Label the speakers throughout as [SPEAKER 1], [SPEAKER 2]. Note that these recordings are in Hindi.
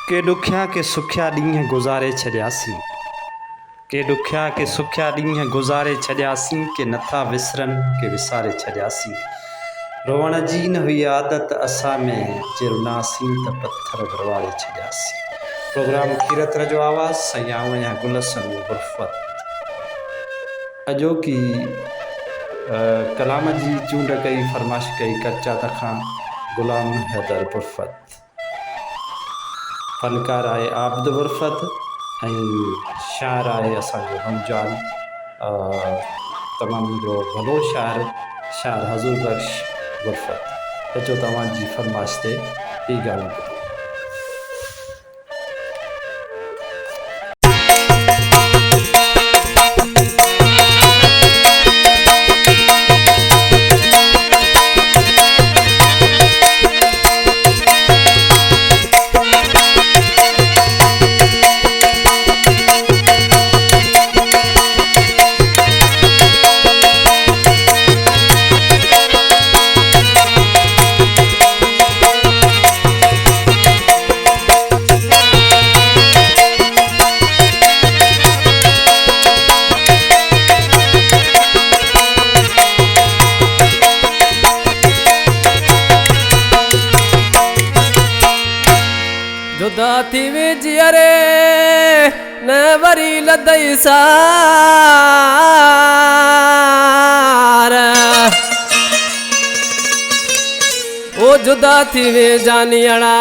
[SPEAKER 1] के ॾुखिया के सुखिया ॾींहं गुज़ारे छॾियासीं, के ॾुखिया के सुखिया ॾींहं गुज़ारे छॾियासीं, के नथा विसरनि के विसारे छॾियासीं। रोअण जी न हुई आदत असां में, जे रुनासीं त पत्थर भरवाड़े छॾियासीं। प्रोग्राम खीरत जो आवाज़ सयां वया गुलसन गुरफत अॼोकी कलाम जी चूंड कई फरमाइश कई कच्चा तखां गुलाम हैदर बुरफत। फनकार आहे आबिद बुरफत ऐं शाइर आहे असांजो हमजान तमामु हिकिड़ो भलो शाइर हज़ूर बख्श बुरफत। अचो तव्हांजी फरमाइश ते ॿी ॻाल्हि ॿुधो।
[SPEAKER 2] जुदा थी वेजी अरे न वरी लदई सार ओ जुदा थी वे जानियणा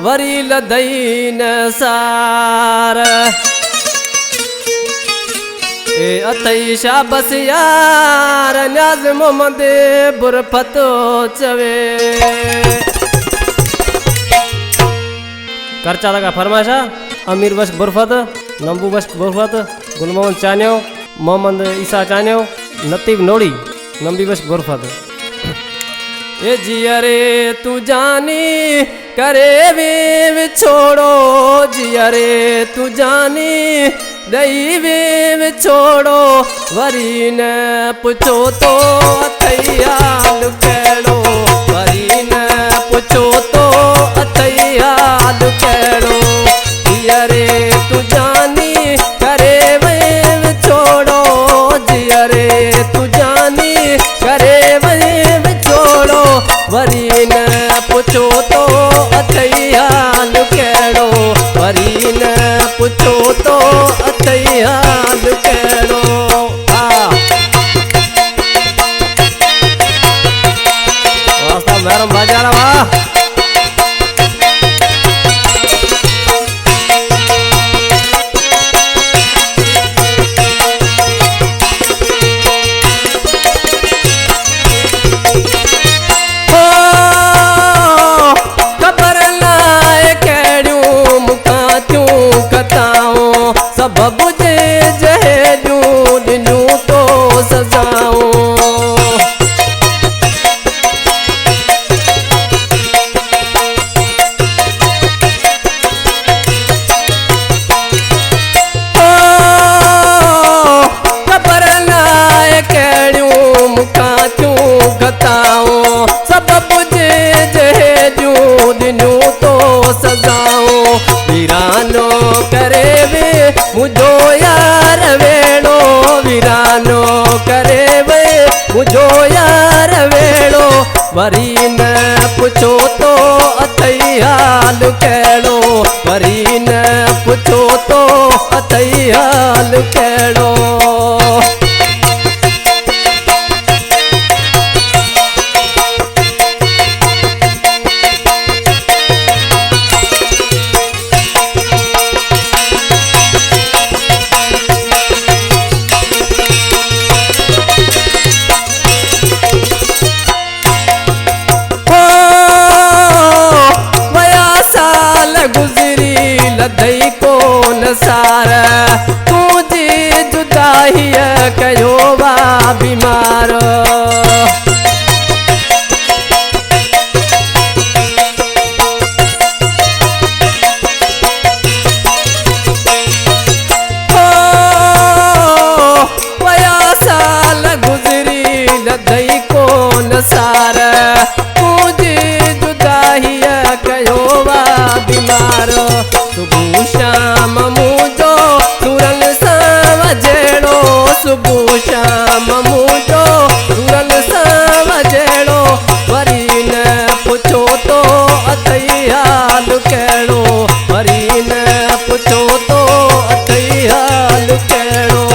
[SPEAKER 2] वरी लदई न सार ए अथई शाबस यार न्याज़ मोहम्मद बुरफतो चवे। करचा लगा फरमाइशा अमीर बश्क बुरफत, नंबू बश्क बुरफत, गुलमोहन चान्यो, मोहम्मद ईसा चान्यो, नतीब नोड़ी, नंबी बश्क बुरफत। ए जियरे तू जानी करे वे छोड़ो, जियरे तू जानी दई वे छोड़ो, वरी न पुछो तो अथैया लुकेड़ो, वरी न पुछो तो अथैया लुकेड़ो। जियरे तू जानी करे वे छोड़ो, जियरे तू जानी करे वे छोड़ो, वरी न पुछो तो अथैया लुकेड़ो, वरी न पुछो तो अथैया लुकेड़ो। वास्ता मैरम बाजारा वाह सबब जे जहजूं ॾिनूं तो सजाऊं, ख़बर नाहे कहिड़ियूं मूंखां थियूं गताऊं, सबब जे जहजूं ॾिनूं तो सजाऊं। वीरानो करे वे मुझो यार वेड़ो, वीरानो करे वे मुझो यार वेड़ो, वरी न पुछो तो अथैया लुकेड़ो, वरी न पुछो तो अथैया लुकेड़ो। गुजरी लदई कोन सार तुझी जुदाई कयो वा बीमार, वया साल गुजरी लदई कोन सार तुझी जुदाई कयो वा बीमार। वारो सुबह शाम मुझो सुरन सावजेड़ो सुबह शाम मुझो सुरन सावजेड़ो वरी न पुछो तो अथई हाल कहिड़ो वरी न पुछो तो अथई हाल कहिड़ो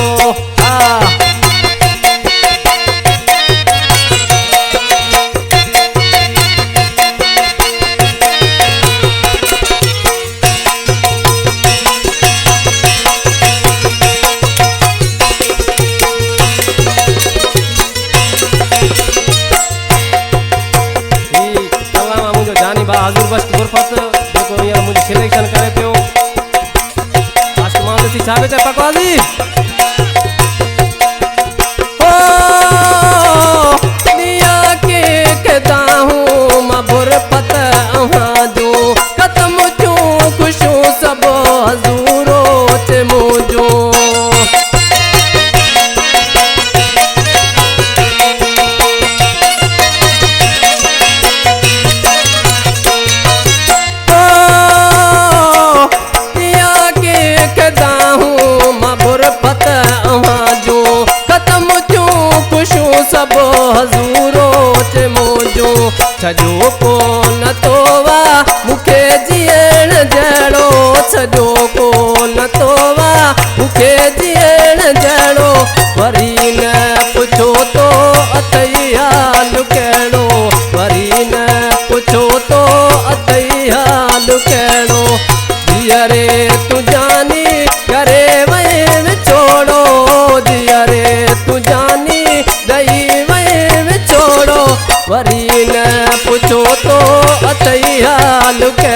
[SPEAKER 2] हजूर बस गुरफत देखो यार मुझे सिलेक्शन करे पियो लास्ट मान सी छावे ते पकवाजी ओ दिया के कहता हूं मैं गुरफत वहां जो खत्म क्यों खुशो सब हजूरों ते मुझो सब हजूरों ते मोजो छजो को न तोवा मुखे जियण जड़ो छजो को न तोवा मुखे जियण जड़ो वरी न पुछो तो अथई हाल कहिड़ो वरी न पुछो तो अथई हाल कहिड़ो जिया रे तू जानी करे वही छोड़ो जिया रे तू जानी दई वही छोड़ो वरी न पुछो तो अथई हाल कहिड़ो